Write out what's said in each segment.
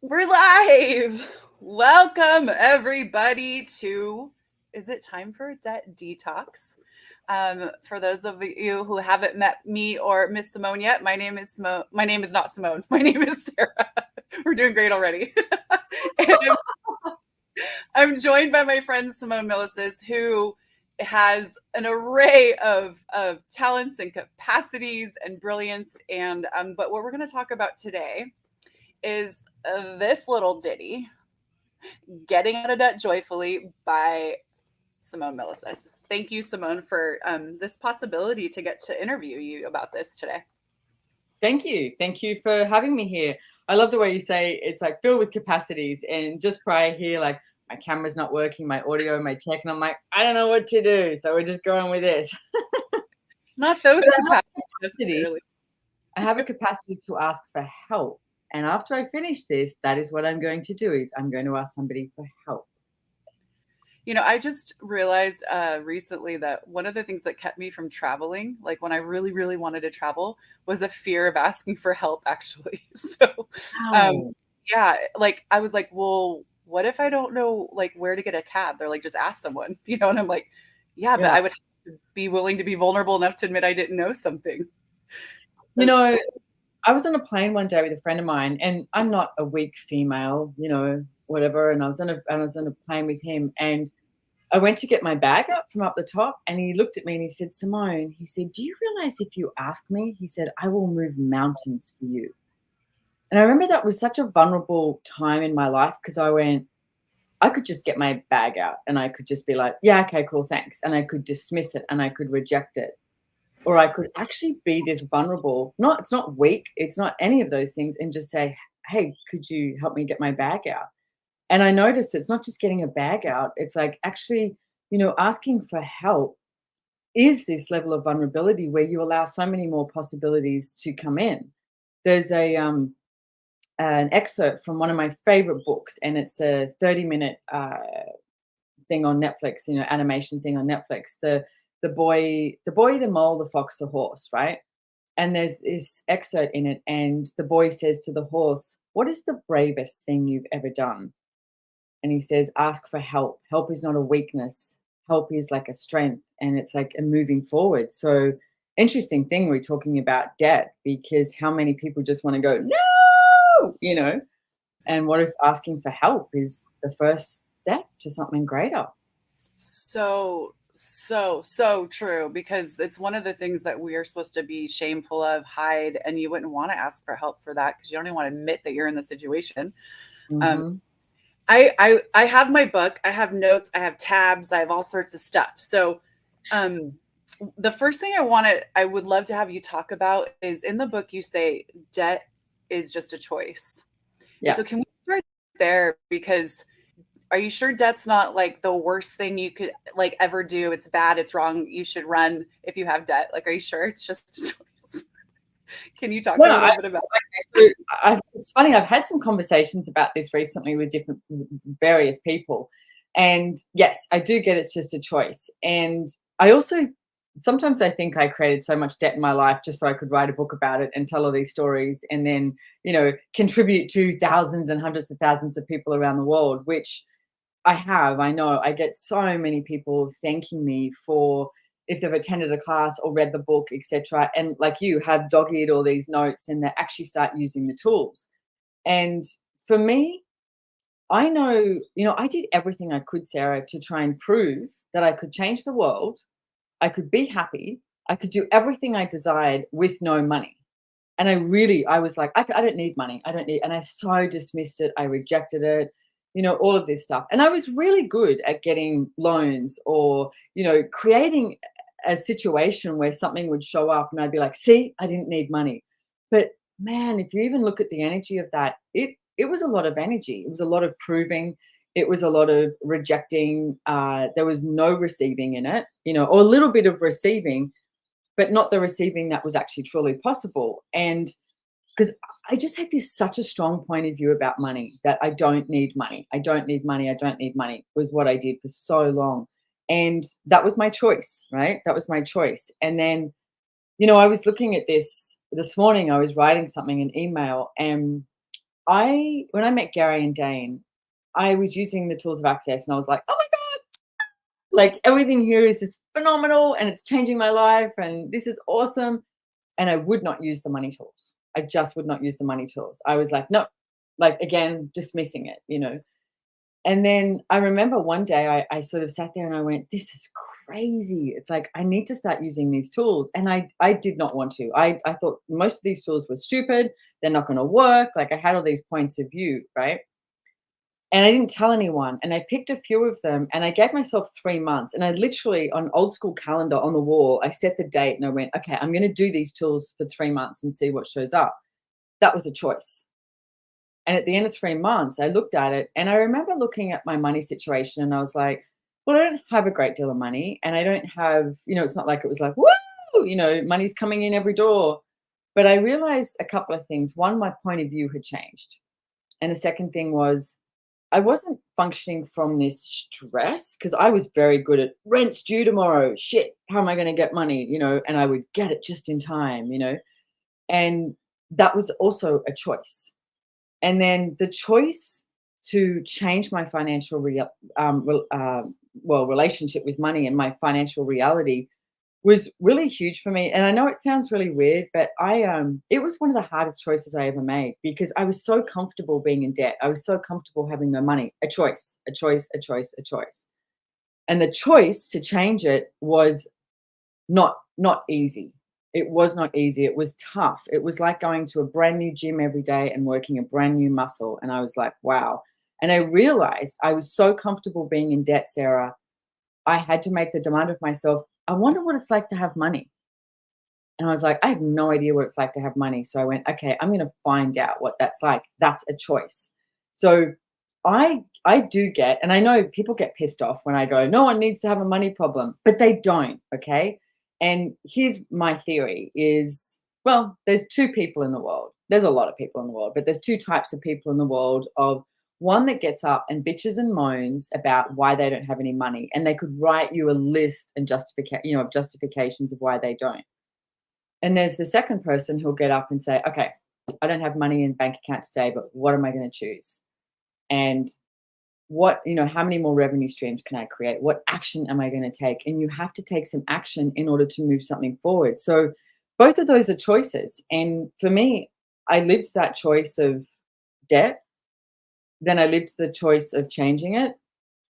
We're live. Welcome, everybody, to Is It Time for a Detox? For those of you who haven't met me or Miss Simone yet, my name is Simone. My name is not Simone. My name is Sarah. We're doing great already. And I'm joined by my friend Simone Milasas, who has an array of talents and capacities and brilliance. And but what we're going to talk about today is this little ditty, Getting Out of Debt Joyfully by Simone Milasas. Thank you, Simone, for this possibility to get to interview you about this today. Thank you. Thank you for having me here. I love the way you say it's like filled with capacities. And just prior here, like my camera's not working, my audio, my tech, and I'm like, I don't know what to do. So we're just going with this. Not those But capacities necessarily. I have a capacity to ask for help. And after I finish this, that is what I'm going to do is I'm going to ask somebody for help. You know, I just realized recently that one of the things that kept me from traveling, like when I really, really wanted to travel, was a fear of asking for help, actually. So, um, Wow. yeah, like I was like, well, what if I don't know like where to get a cab? They're like, just ask someone, And I'm like, yeah, but Yeah. I would have to be willing to be vulnerable enough to admit I didn't know something. You know, I was on a plane one day with a friend of mine, and I'm not a weak female, whatever. And I was on a plane with him, and I went to get my bag up from up the top, and he looked at me and he said, Simone, he said, do you realize if you ask me, he said, I will move mountains for you. And I remember that was such a vulnerable time in my life because I could just get my bag out and I could just be like, yeah, okay, cool, thanks. And I could dismiss it and I could reject it. Or I could actually be this vulnerable, it's not weak, it's not any of those things, and just say, hey, could you help me get my bag out? And I noticed it's not just getting a bag out, it's like actually, asking for help is this level of vulnerability where you allow so many more possibilities to come in. There's an excerpt from one of my favorite books, and it's a 30-minute thing on Netflix, animation thing on Netflix. The boy, the mole, the fox, the horse, right? And there's this excerpt in it, and the boy says to the horse, "What is the bravest thing you've ever done?" And he says, ask for help. Help is not a weakness. Help is like a strength, and it's like a moving forward. So interesting thing we're talking about debt, because how many people just want to go, no. And what if asking for help is the first step to something greater? So true, because it's one of the things that we are supposed to be shameful of, hide, and you wouldn't want to ask for help for that because you don't even want to admit that you're in the situation. Um, Hmm. I have my book, I have notes, I have tabs, I have all sorts of stuff. So, um, the first thing I would love to have you talk about is in the book you say debt is just a choice. And Yeah. so can we start there? Because are you sure debt's not like the worst thing you could like ever do? It's bad, it's wrong, you should run if you have debt. Like, are you sure it's just a choice? Can you talk a No, little bit about it's funny. I've had some conversations about this recently with different various people, and yes, I do get it's just a choice. And I also sometimes I think I created so much debt in my life just so I could write a book about it and tell all these stories, and then contribute to thousands and hundreds of thousands of people around the world, which I have. I know I get so many people thanking me for if they've attended a class or read the book, etc. And like you have dog-eared all these notes and they actually start using the tools. And for me, I know, I did everything I could, Sarah, to try and prove that I could change the world. I could be happy. I could do everything I desired with no money. And I was like, I don't need money. I don't need, and I so dismissed it. I rejected it, all of this stuff. And I was really good at getting loans or, creating a situation where something would show up and I'd be like, see, I didn't need money. But man, if you even look at the energy of that, it was a lot of energy. It was a lot of proving. It was a lot of rejecting. There was no receiving in it, or a little bit of receiving, but not the receiving that was actually truly possible. And because I just had this such a strong point of view about money that I don't need money. I don't need money. I don't need money was what I did for so long. And that was my choice, right? That was my choice. And then, I was looking at this morning, I was writing something, an email, and when I met Gary and Dane, I was using the tools of access and I was like, oh my God, like everything here is just phenomenal and it's changing my life and this is awesome. And I would not use the money tools. I just would not use the money tools. I was like, no, like again, dismissing it. And then I remember one day I sort of sat there and I went, this is crazy. It's like, I need to start using these tools. And I did not want to. I thought most of these tools were stupid. They're not going to work. Like I had all these points of view, right? And I didn't tell anyone. And I picked a few of them and I gave myself 3 months. And I literally, on old school calendar on the wall, I set the date and I went, okay, I'm going to do these tools for 3 months and see what shows up. That was a choice. And at the end of 3 months, I looked at it and I remember looking at my money situation and I was like, well, I don't have a great deal of money and I don't have, it's not like it was like, woo, money's coming in every door. But I realized a couple of things. One, my point of view had changed. And the second thing was I wasn't functioning from this stress because I was very good at rent's due tomorrow. Shit, how am I going to get money? And I would get it just in time. And that was also a choice. And then the choice to change my financial relationship with money and my financial reality was really huge for me. And I know it sounds really weird, but it was one of the hardest choices I ever made because I was so comfortable being in debt. I was so comfortable having no money. A choice, a choice, a choice, a choice. And the choice to change it was not easy. It was not easy. It was tough. It was like going to a brand new gym every day and working a brand new muscle. And I was like, wow. And I realized I was so comfortable being in debt, Sarah. I had to make the demand of myself, I wonder what it's like to have money. And I was like, I have no idea what it's like to have money. So I went, okay, I'm going to find out what that's like. That's a choice. So I do get, and I know people get pissed off when I go, no one needs to have a money problem, but they don't. Okay. And here's my theory is, well, there's two people in the world. There's a lot of people in the world, but there's two types of people in the world of one that gets up and bitches and moans about why they don't have any money. And they could write you a list and of justifications of why they don't. And there's the second person who'll get up and say, okay, I don't have money in bank account today, but what am I going to choose? And how many more revenue streams can I create? What action am I going to take? And you have to take some action in order to move something forward. So both of those are choices. And for me, I lived that choice of debt. Then I lived the choice of changing it.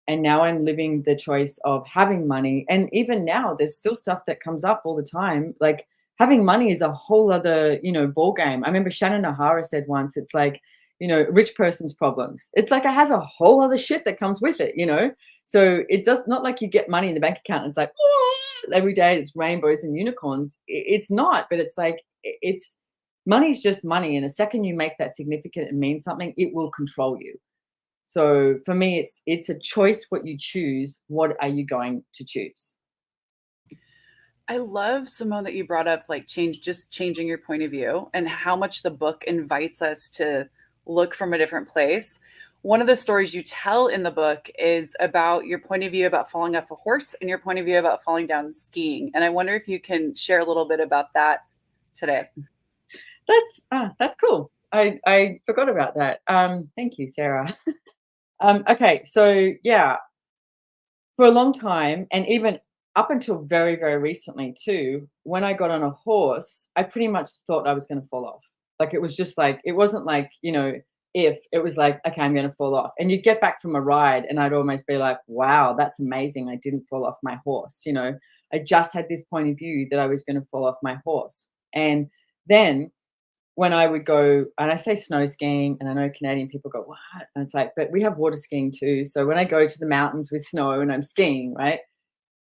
And now I'm living the choice of having money. And even now, there's still stuff that comes up all the time. Like having money is a whole other, ball game. I remember Shannon O'Hara said once, it's like, rich person's problems. It's like it has a whole other shit that comes with it. So it does not like you get money in the bank account and it's like, oh, every day it's rainbows and unicorns. It's not, but it's like, money's just money. And the second you make that significant and mean something, it will control you. So for me, it's a choice what you choose. What are you going to choose? I love, Simone, that you brought up like changing your point of view and how much the book invites us to look from a different place. One of the stories you tell in the book is about your point of view about falling off a horse and your point of view about falling down skiing. And I wonder if you can share a little bit about that today. That's cool. I forgot about that. Thank you, Sarah. Okay, so yeah, for a long time, and even up until very, very recently too, when I got on a horse, I pretty much thought I was going to fall off. Like it was just like, it wasn't like, if it was like, okay, I'm going to fall off. And you'd get back from a ride and I'd almost be like, wow, that's amazing. I didn't fall off my horse. I just had this point of view that I was going to fall off my horse. And then when I would go, and I say snow skiing, and I know Canadian people go, what? And it's like, but we have water skiing too. So when I go to the mountains with snow and I'm skiing, right?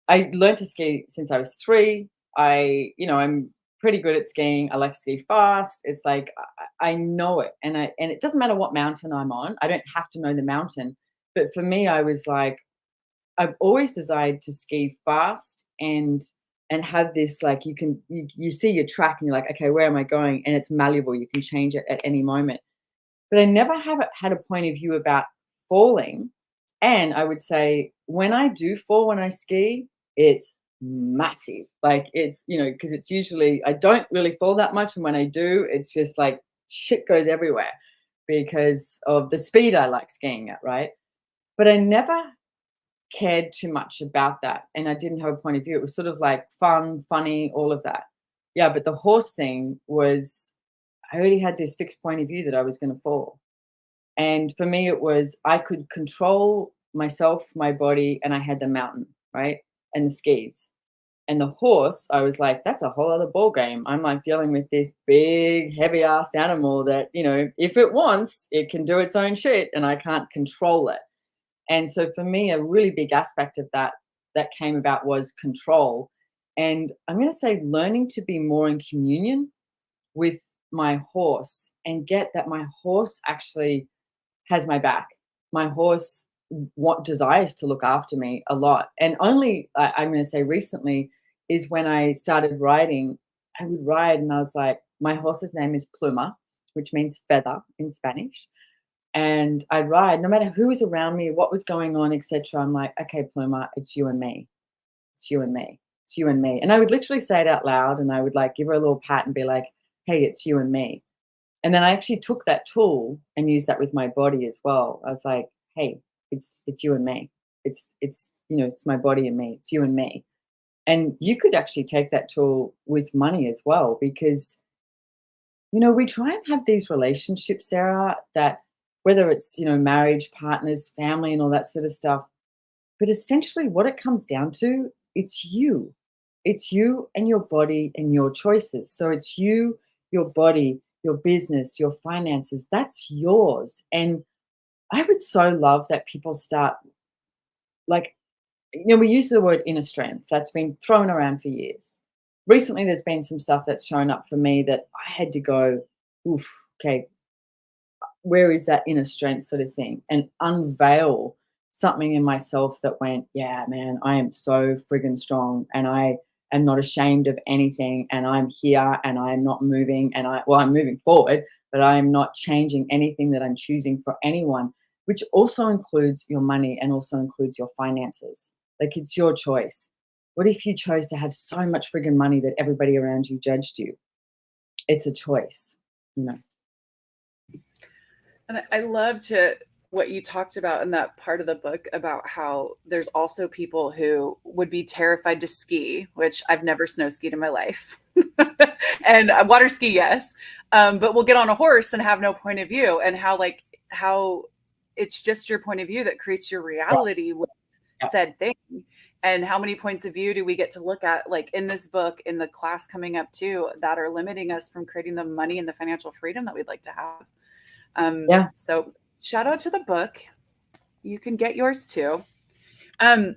I learned to ski since I was 3. I'm pretty good at skiing. I like to ski fast. It's like I know it. And it doesn't matter what mountain I'm on. I don't have to know the mountain. But for me, I was like, I've always desired to ski fast and have this like you see your track and you're like, okay, where am I going? And it's malleable. You can change it at any moment. But I never have had a point of view about falling. And I would say when I do fall when I ski, it's massive. Like it's, because it's usually I don't really fall that much. And when I do, it's just like shit goes everywhere. because of the speed I like skiing at, right? But I never cared too much about that, and I didn't have a point of view. It was sort of like fun, funny, all of that. Yeah, but the horse thing was I already had this fixed point of view that I was gonna fall. And for me, it was I could control myself, my body, and I had the mountain, right? And the skis. And the horse, I was like, that's a whole other ball game. I'm like dealing with this big, heavy ass animal that, if it wants, it can do its own shit and I can't control it. And so for me, a really big aspect of that came about was control. And I'm going to say learning to be more in communion with my horse and get that my horse actually has my back. My horse what desires to look after me a lot. And only I'm going to say recently is when I started riding, I would ride and I was like, my horse's name is Pluma, which means feather in Spanish. And I'd ride no matter who was around me, what was going on, etc. I'm like, okay, Pluma, it's you and me. It's you and me. It's you and me. And I would literally say it out loud and I would like give her a little pat and be like, hey, it's you and me. And then I actually took that tool and used that with my body as well. I was like, hey, it's you and me. It's my body and me. It's you and me. And you could actually take that tool with money as well because we try and have these relationships, Sarah, that whether it's, marriage, partners, family, and all that sort of stuff. But essentially, what it comes down to, it's you. It's you and your body and your choices. So it's you, your body, your business, your finances. That's yours. And I would so love that people start, like, we use the word inner strength. That's been thrown around for years. Recently, there's been some stuff that's shown up for me that I had to go, oof, okay, where is that inner strength sort of thing? And unveil something in myself that went, yeah, man, I am so friggin' strong and I am not ashamed of anything and I'm here and I'm not moving and I'm moving forward, but I'm not changing anything that I'm choosing for anyone, which also includes your money and also includes your finances. Like it's your choice. What if you chose to have so much friggin' money that everybody around you judged you? It's a choice. And I loved what you talked about in that part of the book about how there's also people who would be terrified to ski, which I've never snow skied in my life. And water ski, yes. But we'll get on a horse and have no point of view, and how it's just your point of view that creates your reality with said thing. And how many points of view do we get to look at, like in this book, in the class coming up too, that are limiting us from creating the money and the financial freedom that we'd like to have? Yeah. So shout out to the book. You can get yours too. So I'm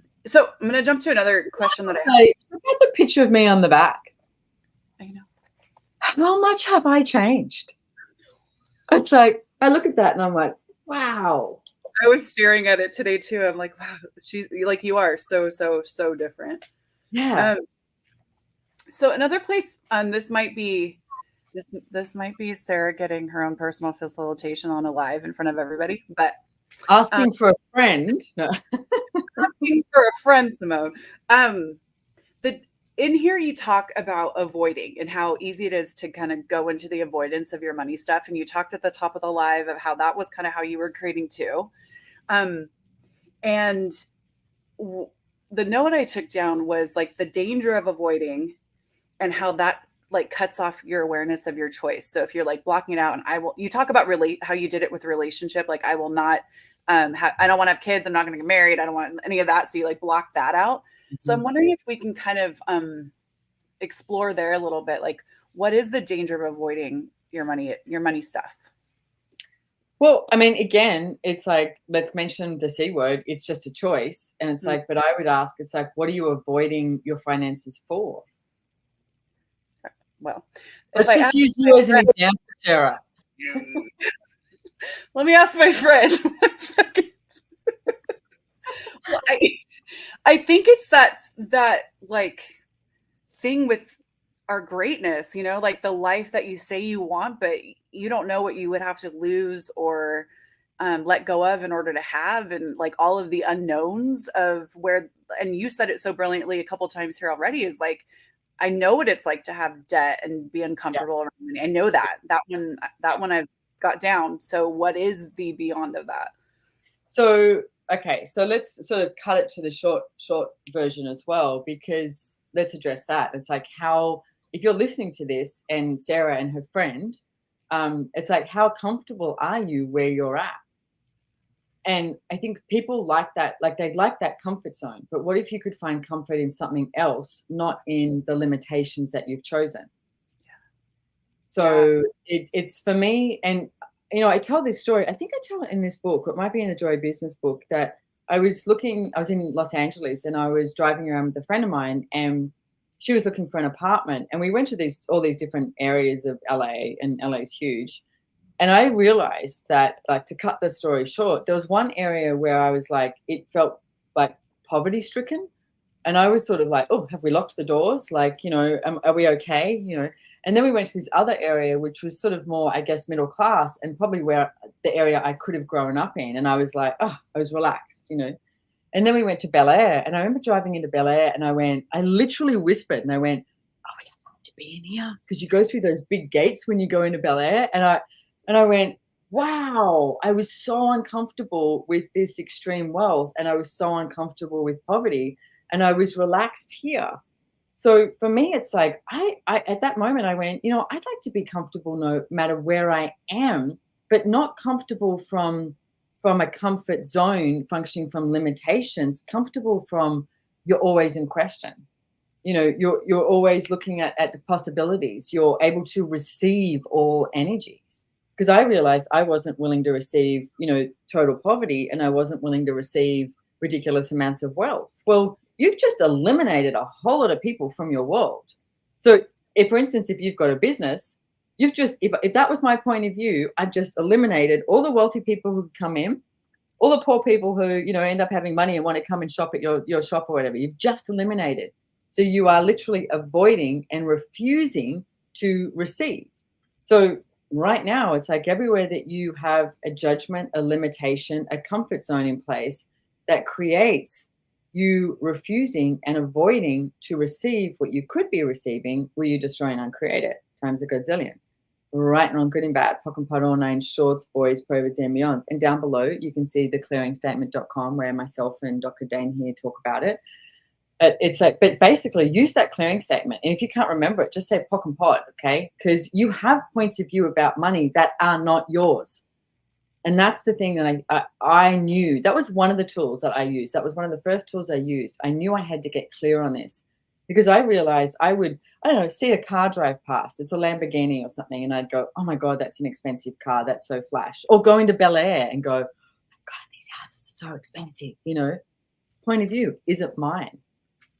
going to jump to another question that I have. Hey, look at the picture of me on the back. I know. How much have I changed? It's like, I look at that and I'm like, wow. I was staring at it today too. I'm like, wow, she's like, you are so different. Yeah. So another place, this might be Sarah getting her own personal facilitation on a live in front of everybody, but Asking for a friend. No. asking for a friend, Simone. The in here you talk about avoiding and how easy it is to kind of go into the avoidance of your money stuff. And you talked at the top of the live of how that was kind of how you were creating too. And the note I took down was like the danger of avoiding and how that like cuts off your awareness of your choice. So if you're like blocking it out, and you talk about how you did it with relationship, like I will not, I don't want to have kids. I'm not going to get married. I don't want any of that. So you like block that out. So I'm wondering if we can kind of explore there a little bit. Like, what is the danger of avoiding your money stuff? Well, I mean, again, it's like, let's mention the C word. It's just a choice. And it's like, but I would ask, it's like, what are you avoiding your finances for? Well, if Let's I just ask use you as an friend, example, Sarah. let me ask my friend 1 second. Well, I think it's that like thing with our greatness, like the life that you say you want, but you don't know what you would have to lose or let go of in order to have, and like all of the unknowns of where. And you said it so brilliantly a couple times here already. Is like I know what it's like to have debt and be Yeah. uncomfortable around money. I know that one I've got down. So what is the beyond of that? So, okay, so let's sort of cut it to the short version as well, because let's address that. It's like, how, if you're listening to this and Sarah and her friend, it's like, how comfortable are you where you're at? And I think people like that, like they like that comfort zone. But what if you could find comfort in something else, not in the limitations that you've chosen? Yeah. So it's for me, and I tell this story. I think I tell it in this book. It might be in the Joy Business book, that I was looking. I was in Los Angeles, and I was driving around with a friend of mine, and she was looking for an apartment. And we went to all these different areas of LA, and LA is huge. And I realized that, like, to cut the story short, there was one area where I was like, it felt like poverty stricken. And I was sort of like, oh, have we locked the doors? Like, are we okay? And then we went to this other area, which was sort of more, I guess, middle class, and probably where the area I could have grown up in. And I was like, oh, I was relaxed. And then we went to Belair, and I remember driving into Belair, and I literally whispered, and I went, "Oh, we have to be in here," because you go through those big gates when you go into Belair, and I went, "Wow!" I was so uncomfortable with this extreme wealth, and I was so uncomfortable with poverty, and I was relaxed here. So for me, it's like I at that moment I went, I'd like to be comfortable no matter where I am, but not comfortable from a comfort zone, functioning from limitations, comfortable from you're always in question. You're always looking at the possibilities. You're able to receive all energies. Because I realized I wasn't willing to receive, total poverty, and I wasn't willing to receive ridiculous amounts of wealth. Well, you've just eliminated a whole lot of people from your world. So, if, for instance, if you've got a business, you've just, if that was my point of view, I've just eliminated all the wealthy people who come in, all the poor people who, end up having money and want to come and shop at your shop or whatever. You've just eliminated. So you are literally avoiding and refusing to receive. So right now, it's like everywhere that you have a judgment, a limitation, a comfort zone in place that creates you refusing and avoiding to receive what you could be receiving, will you destroy and uncreate it times a godzillion. Right and wrong, good and bad, POC and POD, all names, shorts, boys, perverts, and beyonds. And down below, you can see theclearingstatement.com, where myself and Dr. Dane here talk about it. It's like, but basically use that clearing statement. And if you can't remember it, just say POC and POD, okay? Because you have points of view about money that are not yours. And that's the thing that I knew. That was one of the tools that I used. That was one of the first tools I used. I knew I had to get clear on this, because I realized I would, I don't know, see a car drive past. It's a Lamborghini or something. And I'd go, oh my God, that's an expensive car. That's so flash. Or go into Belair and go, God, these houses are so expensive. Point of view isn't mine.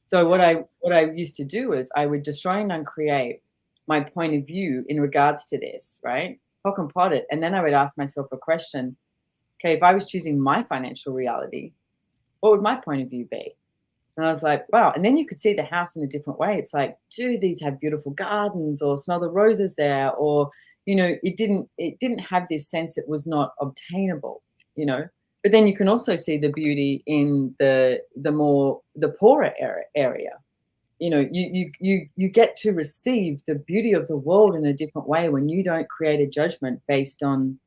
So what I used to do is I would destroy and uncreate my point of view in regards to this, right? Poke and pot it. And then I would ask myself a question. Okay, if I was choosing my financial reality, what would my point of view be? And I was like, wow. And then you could see the house in a different way. It's like, do these have beautiful gardens, or smell the roses there? Or, it didn't have this sense it was not obtainable. But then you can also see the beauty in the poorer area. You get to receive the beauty of the world in a different way when you don't create a judgment based on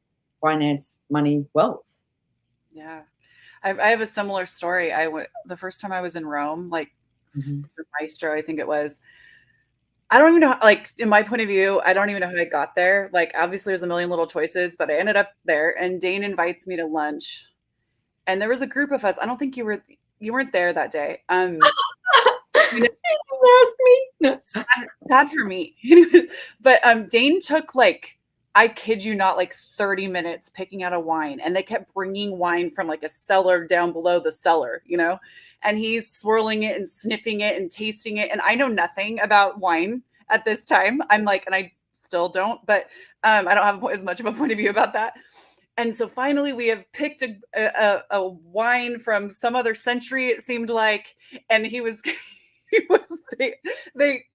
finance, money, wealth. Yeah. I have a similar story. The first time I was in Rome, like for Maestro, I think it was. I don't even know, like, in my point of view, I don't even know how I got there. Like, obviously, there's a million little choices, but I ended up there. And Dane invites me to lunch, and there was a group of us. I don't think you weren't there that day. You didn't ask me. No. Sad for me. But Dane took, like, I kid you not, like 30 minutes picking out a wine, and they kept bringing wine from like a cellar down below the cellar. And he's swirling it and sniffing it and tasting it. And I know nothing about wine at this time. I'm like, and I still don't, but I don't have as much of a point of view about that. And so finally we have picked a wine from some other century, it seemed like, and they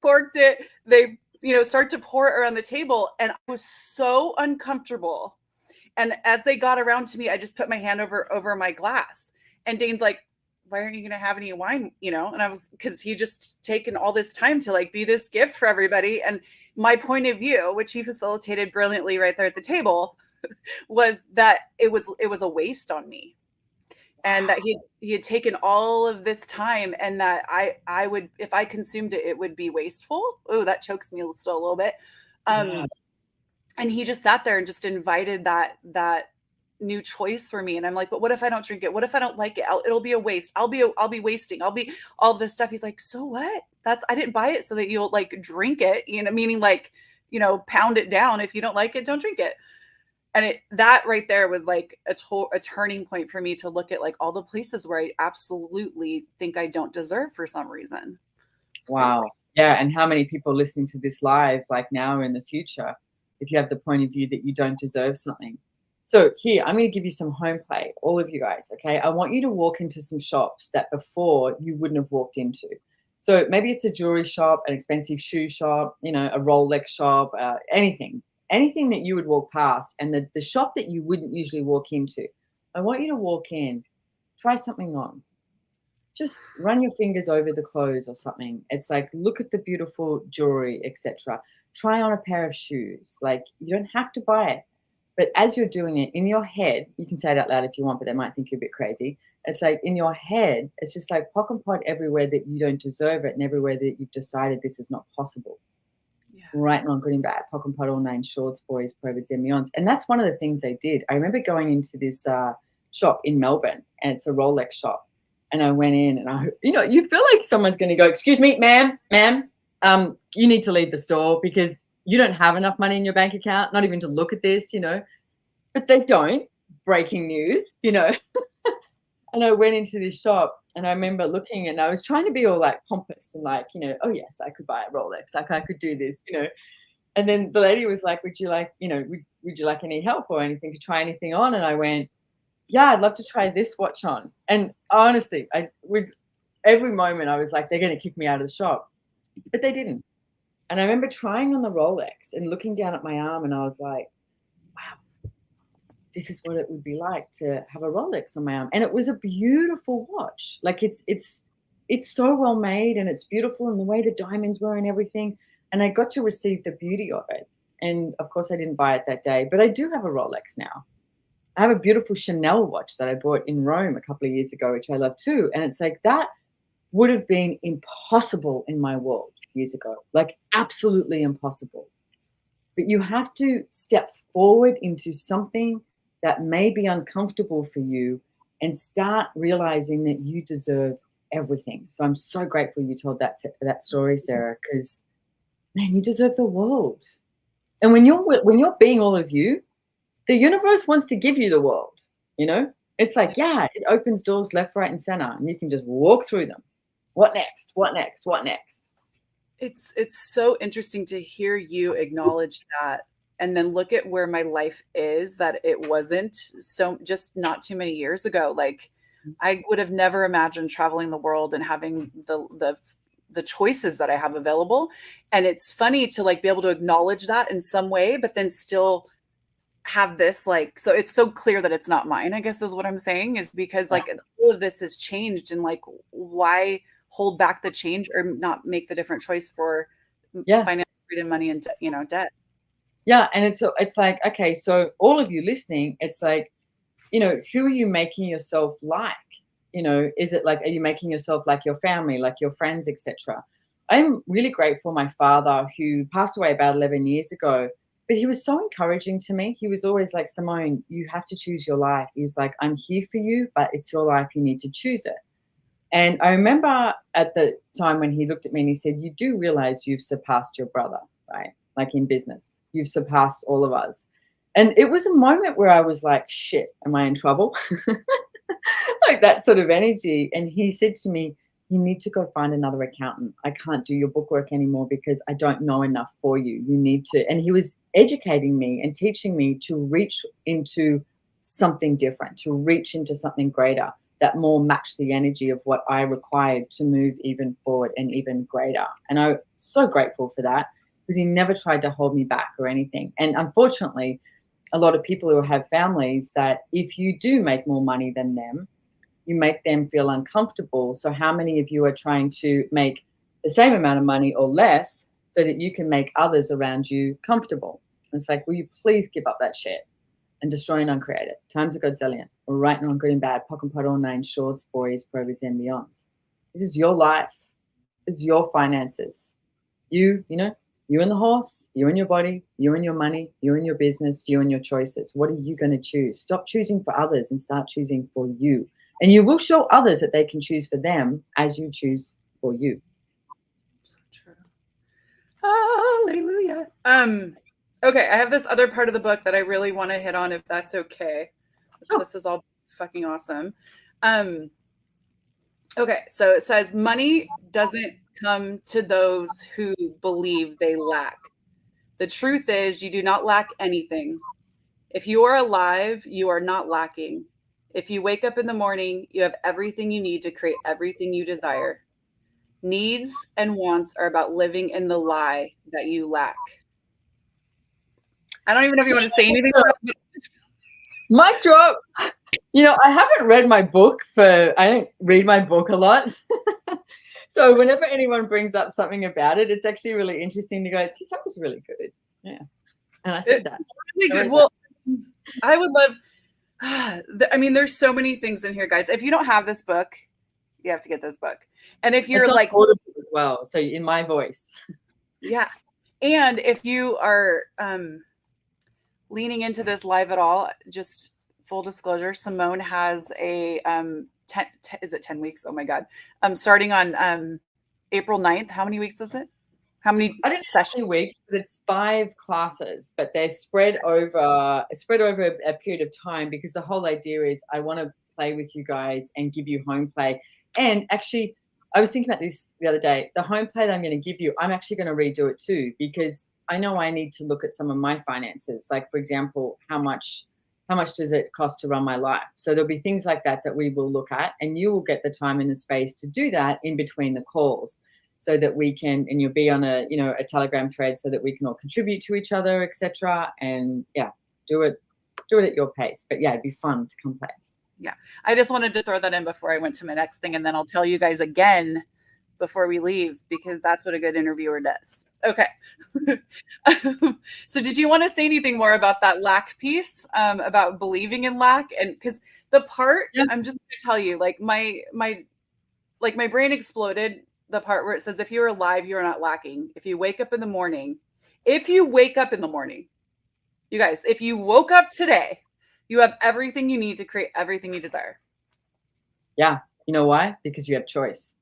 corked it, they start to pour it around the table, and I was so uncomfortable. And as they got around to me, I just put my hand over my glass, and Dane's like, why aren't you going to have any wine? And I was, because he just taken all this time to like be this gift for everybody. And my point of view, which he facilitated brilliantly right there at the table, was that it was a waste on me, and that he had taken all of this time, and that I would, if I consumed it, it would be wasteful. Oh, that chokes me still a little bit. Yeah. Um, and he just sat there and just invited that new choice for me. And I'm like, but what if I don't drink it? What if I don't like it? It'll be a waste. I'll be wasting. I'll be all this stuff. He's like, so what? I didn't buy it so that you'll like drink it, meaning like, pound it down. If you don't like it, don't drink it. And that right there was like a turning point for me to look at like all the places where I absolutely think I don't deserve for some reason. It's crazy. Wow. Yeah, and how many people listening to this live, like now or in the future, if you have the point of view that you don't deserve something. So here, I'm going to give you some home play, all of you guys, okay? I want you to walk into some shops that before you wouldn't have walked into. So maybe it's a jewelry shop, an expensive shoe shop, a Rolex shop, anything that you would walk past, and the shop that you wouldn't usually walk into. I want you to walk in, try something on. Just run your fingers over the clothes or something. It's like, look at the beautiful jewelry, etc. Try on a pair of shoes. Like, you don't have to buy it. But as you're doing it in your head, you can say it out loud if you want, but they might think you're a bit crazy. It's like in your head, it's just like pock and pot everywhere that you don't deserve it and everywhere that you've decided this is not possible. Yeah. Right, not good and bad, pock and pot, all nine shorts, boys, perverts, and beyonds. And that's one of the things they did. I remember going into this shop in Melbourne, and it's a Rolex shop. And I went in, and you feel like someone's going to go, "Excuse me, ma'am, you need to leave the store because you don't have enough money in your bank account, not even to look at this, But they don't. Breaking news. And I went into this shop, and I remember looking, and I was trying to be all like pompous and like, oh yes, I could buy a Rolex, like I could do this. And then the lady was like, "Would you like, would you like any help or anything to try anything on?" And I went, "Yeah, I'd love to try this watch on." And honestly, every moment I was like, they're going to kick me out of the shop, but they didn't. And I remember trying on the Rolex and looking down at my arm, and I was like, wow, this is what it would be like to have a Rolex on my arm. And it was a beautiful watch. Like it's so well made, and it's beautiful, and the way the diamonds were and everything. And I got to receive the beauty of it. And of course I didn't buy it that day, but I do have a Rolex now. I have a beautiful Chanel watch that I bought in Rome a couple of years ago, which I love too. And it's like, that would have been impossible in my world years ago, like absolutely impossible. But you have to step forward into something that may be uncomfortable for you and start realizing that you deserve everything. So I'm so grateful you told that story, Sarah, because man, you deserve the world. And when you're being all of you, the universe wants to give you the world. It's like, yeah, it opens doors left, right, and center, and you can just walk through them. What next? What next? What next? It's so interesting to hear you acknowledge that, and then look at where my life is, that it wasn't so just not too many years ago. Like, I would have never imagined traveling the world and having the choices that I have available. And it's funny to like be able to acknowledge that in some way, but then still have this, like, so it's so clear that it's not mine, I guess is what I'm saying, is because like all of this has changed, and like, why hold back the change or not make the different choice for Yeah. financial freedom, money, and debt. Yeah. And it's like, okay, so all of you listening, it's like, who are you making yourself like? Is it like, are you making yourself like your family, like your friends, etc.? I'm really grateful my father, who passed away about 11 years ago, but he was so encouraging to me. He was always like, Simone, you have to choose your life. He's like, I'm here for you, but it's your life. You need to choose it. And I remember at the time when he looked at me and he said, you do realize you've surpassed your brother, right? Like in business, you've surpassed all of us. And it was a moment where I was like, shit, am I in trouble? Like that sort of energy. And he said to me, you need to go find another accountant. I can't do your bookwork anymore because I don't know enough for you. You need to. And he was educating me and teaching me to reach into something different, to reach into something greater that more matched the energy of what I required to move even forward and even greater. And I'm so grateful for that, because he never tried to hold me back or anything. And unfortunately, a lot of people who have families, that if you do make more money than them, you make them feel uncomfortable. So how many of you are trying to make the same amount of money or less so that you can make others around you comfortable? And it's like, will you please give up that shit? and destroy and uncreate it. Times a godzillion. Or right and wrong, good and bad, pock and pot, all nine, shorts, boys, provids, and beyonds. This is your life. This is your finances. You know, you and the horse, you and your body, you and your money, you and your business, you and your choices. What are you going to choose? Stop choosing for others and start choosing for you. And you will show others that they can choose for them as you choose for you. So true. Hallelujah. Okay, I have this other part of the book that I really want to hit on, if that's okay. Sure. This is all fucking awesome. Okay, so it says money doesn't come to those who believe they lack. The truth is, you do not lack anything. If you are alive, you are not lacking. If you wake up in the morning, you have everything you need to create everything you desire. Needs and wants are about living in the lie that you lack. I don't even know if you want to say anything about it. Mic drop. You know, I haven't read my book I don't read my book a lot. So whenever anyone brings up something about it, it's actually really interesting to go, geez, that was really good. Yeah. And I said that. Really good. Well, I would love, I mean, there's so many things in here, guys. If you don't have this book, you have to get this book. And if you're like, Audible as well, so in my voice. Yeah. And if you are leaning into this live at all, just full disclosure, Simone has a is it 10 weeks? Oh my God. Starting on April 9th. How many weeks is it? How many? I don't know how many weeks, but it's 5 classes, but they're spread over a period of time, because the whole idea is I want to play with you guys and give you home play. And actually, I was thinking about this the other day. The home play that I'm going to give you, I'm actually going to redo it too, because I know I need to look at some of my finances. Like, for example, how much does it cost to run my life? So there'll be things like that we will look at, and you will get the time and the space to do that in between the calls, so that we can, and you'll be on a Telegram thread, so that we can all contribute to each other, etc. And yeah, do it at your pace. But yeah, it'd be fun to come play. Yeah, I just wanted to throw that in before I went to my next thing, and then I'll tell you guys again before we leave, because that's what a good interviewer does. Okay. So did you want to say anything more about that lack piece, about believing in lack? And because the part, I'm just going to tell you, like my brain exploded, the part where it says, if you're alive, you're not lacking. If you wake up in the morning, you guys, if you woke up today, you have everything you need to create everything you desire. Yeah. You know why? Because you have choice.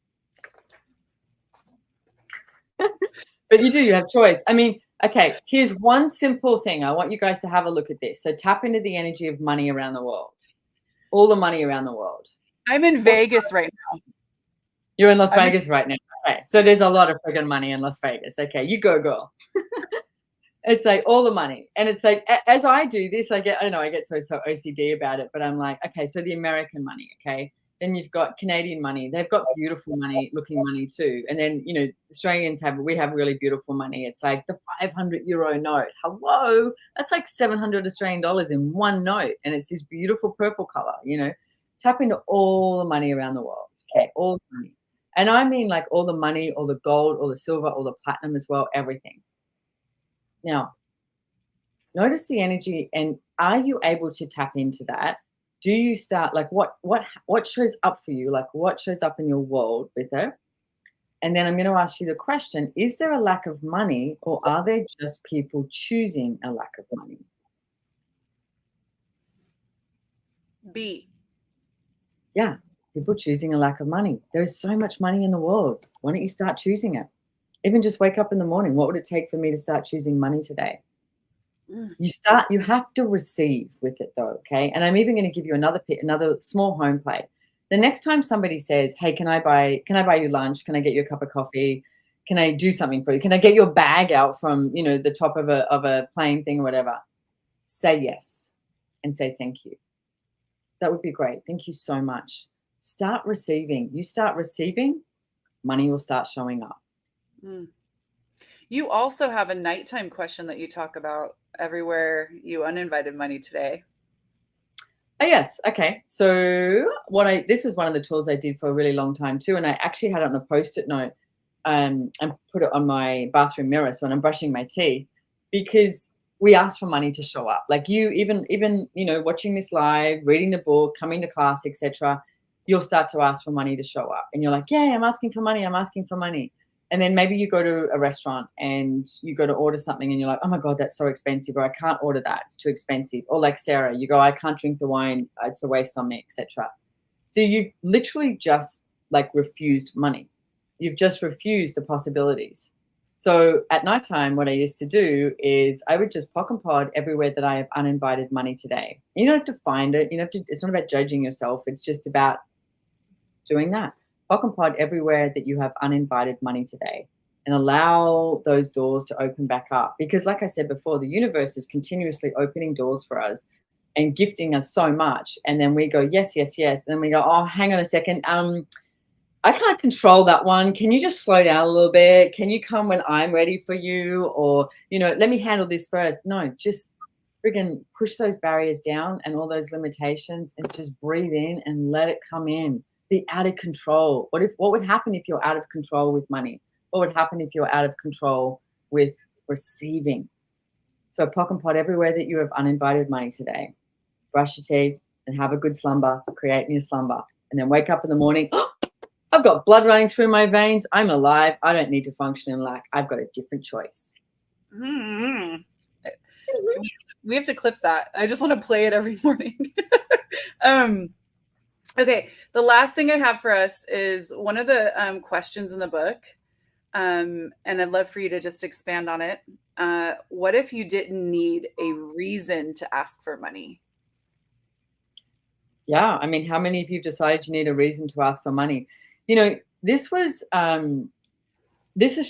But you do, you have choice. I mean, okay, here's one simple thing. I want you guys to have a look at this. So tap into the energy of money around the world. All the money around the world. I'm in Vegas right now. You're in Las Vegas right now. Okay. So there's a lot of friggin' money in Las Vegas. Okay, you go, girl. It's like all the money. And it's like, as I do this, I get so OCD about it, but I'm like, okay, so the American money, okay? Then you've got Canadian money. They've got beautiful looking money too. And then, Australians we have really beautiful money. It's like the 500 euro note. Hello, that's like 700 Australian dollars in one note. And it's this beautiful purple color, Tap into all the money around the world, okay? All the money. And I mean like all the money, all the gold, all the silver, all the platinum as well, everything. Now, notice the energy, and are you able to tap into that? Do you start, like, what shows up for you? Like, what shows up in your world with it? And then I'm going to ask you the question, is there a lack of money, or are there just people choosing a lack of money? B. Yeah, people choosing a lack of money. There's so much money in the world. Why don't you start choosing it? Even just wake up in the morning. What would it take for me to start choosing money today? You have to receive with it though, okay? And I'm even going to give you another small home play. The next time somebody says, hey, can I buy you lunch? Can I get you a cup of coffee? Can I do something for you? Can I get your bag out from, the top of a plane thing or whatever? Say yes and say thank you. That would be great. Thank you so much. Start receiving. You start receiving, money will start showing up. You also have a nighttime question that you talk about everywhere you uninvited money today. Oh, yes. Okay. So this was one of the tools I did for a really long time too. And I actually had it on a Post-it note and put it on my bathroom mirror. So when I'm brushing my teeth, because we ask for money to show up. Like you, even watching this live, reading the book, coming to class, etc., you'll start to ask for money to show up, and you're like, yeah, I'm asking for money, I'm asking for money. And then maybe you go to a restaurant and you go to order something and you're like, oh my God, that's so expensive, or I can't order that, it's too expensive. Or like Sarah, you go, I can't drink the wine, it's a waste on me, etc. So you literally just like refused money. You've just refused the possibilities. So at nighttime, what I used to do is I would just pock and pod everywhere that I have uninvited money today. You don't have to find it. You know, it's not about judging yourself. It's just about doing that. Pock and pod everywhere that you have uninvited money today, and allow those doors to open back up. Because like I said before, the universe is continuously opening doors for us and gifting us so much. And then we go, yes, yes, yes. And then we go, oh, hang on a second. I can't control that one. Can you just slow down a little bit? Can you come when I'm ready for you? Or, let me handle this first. No, just friggin' push those barriers down and all those limitations and just breathe in and let it come in. Be out of control. What would happen if you're out of control with money? What would happen if you're out of control with receiving? So pock and pot everywhere that you have uninvited money today. Brush your teeth and have a good slumber, create new slumber. And then wake up in the morning, I've got blood running through my veins. I'm alive. I don't need to function in lack. I've got a different choice. Mm-hmm. We have to clip that. I just want to play it every morning. Okay, the last thing I have for us is one of the questions in the book, and I'd love for you to just expand on it. What if you didn't need a reason to ask for money? Yeah, I mean, how many of you have decided you need a reason to ask for money? This has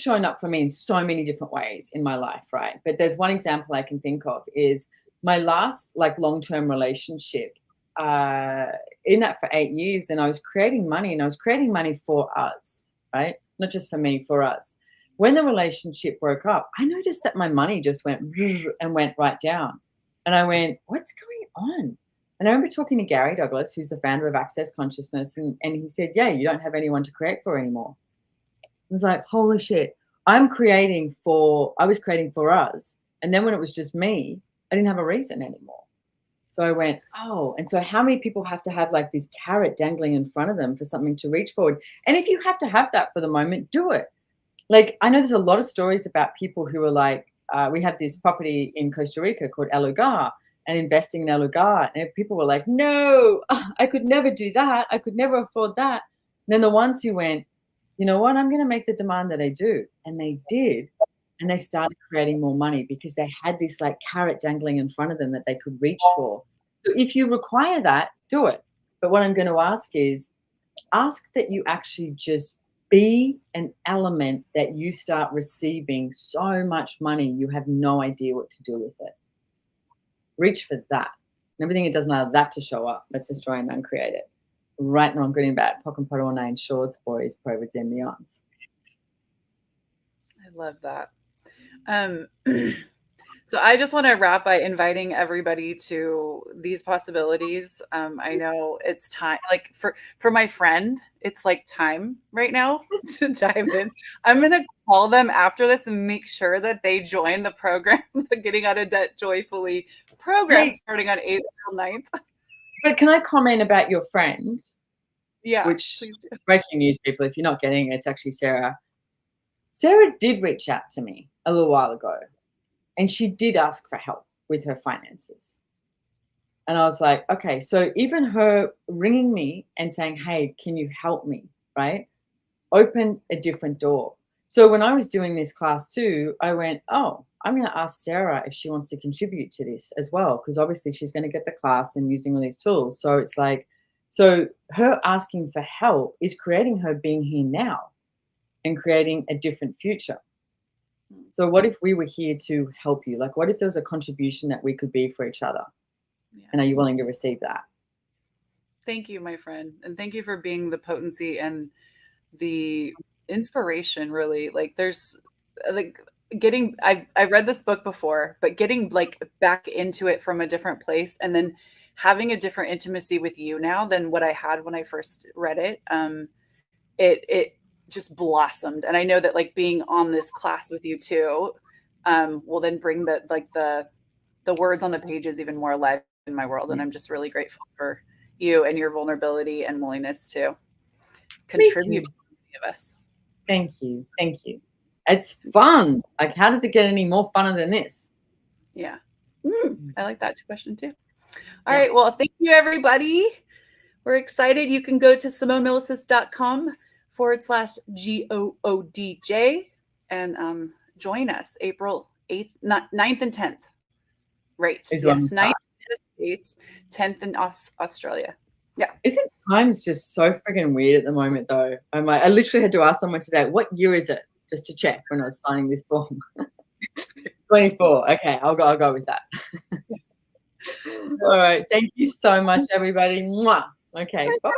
shown up for me in so many different ways in my life, right? But there's one example I can think of is my last like long-term relationship. In that for 8 years, then I was creating money, and I was creating money for us, right? Not just for me, for us. When the relationship broke up, I noticed that my money just went and went right down. And I went, what's going on? And I remember talking to Gary Douglas, who's the founder of Access Consciousness, and he said, yeah, you don't have anyone to create for anymore. I was like, holy shit, I was creating for us. And then when it was just me, I didn't have a reason anymore. So I went, oh, and so how many people have to have like this carrot dangling in front of them for something to reach forward? And if you have to have that for the moment, do it. Like, I know there's a lot of stories about people who are like, we have this property in Costa Rica called El Lugar, and investing in El Lugar. And people were like, no, I could never do that. I could never afford that. And then the ones who went, you know what, I'm going to make the demand that I do. And they did. And they started creating more money because they had this like carrot dangling in front of them that they could reach for. So if you require that, do it. But what I'm going to ask is, ask that you actually just be an element that you start receiving so much money you have no idea what to do with it. Reach for that. And everything it doesn't allow that to show up. Let's destroy and uncreate it. Right, wrong, good and bad. Pock and pot all nine shorts, boys, provids and beyonds. I love that. So I just want to wrap by inviting everybody to these possibilities. I know it's time, like for my friend, it's like time right now to dive in. I'm gonna call them after this and make sure that they join the program, the Getting Out of Debt Joyfully program, starting on April 9th. But can I comment about your friend? Yeah, which breaking news, people, if you're not getting it, it's actually Sarah. Sarah did reach out to me a little while ago, and she did ask for help with her finances. And I was like, okay, so even her ringing me and saying, hey, can you help me, right, opened a different door. So when I was doing this class too, I went, oh, I'm going to ask Sarah if she wants to contribute to this as well, because obviously she's going to get the class and using all these tools. So it's like, so her asking for help is creating her being here now and creating a different future. So what if we were here to help you? Like, what if there was a contribution that we could be for each other? Yeah. And are you willing to receive that? Thank you, my friend. And thank you for being the potency and the inspiration, really. Like there's like I read this book before, but getting like back into it from a different place and then having a different intimacy with you now than what I had when I first read it. It just blossomed. And I know that like being on this class with you too, will then bring the the words on the page is even more alive in my world. And I'm just really grateful for you and your vulnerability and willingness to contribute to so many of us. Thank you. Thank you. It's fun. Like, how does it get any more funner than this? Yeah. I like that question too. All right. Well, thank you, everybody. We're excited. You can go to SimoneMilasas.com/GOODJ and join us April 8th, 9th and 10th. Right. Is yes. 9th in the States, 10th in Australia. Yeah. Isn't time's just so freaking weird at the moment, though? I literally had to ask someone today, what year is it? Just to check when I was signing this form. 24. Okay, I'll go with that. All right. Thank you so much, everybody. Mwah. Okay. Bye.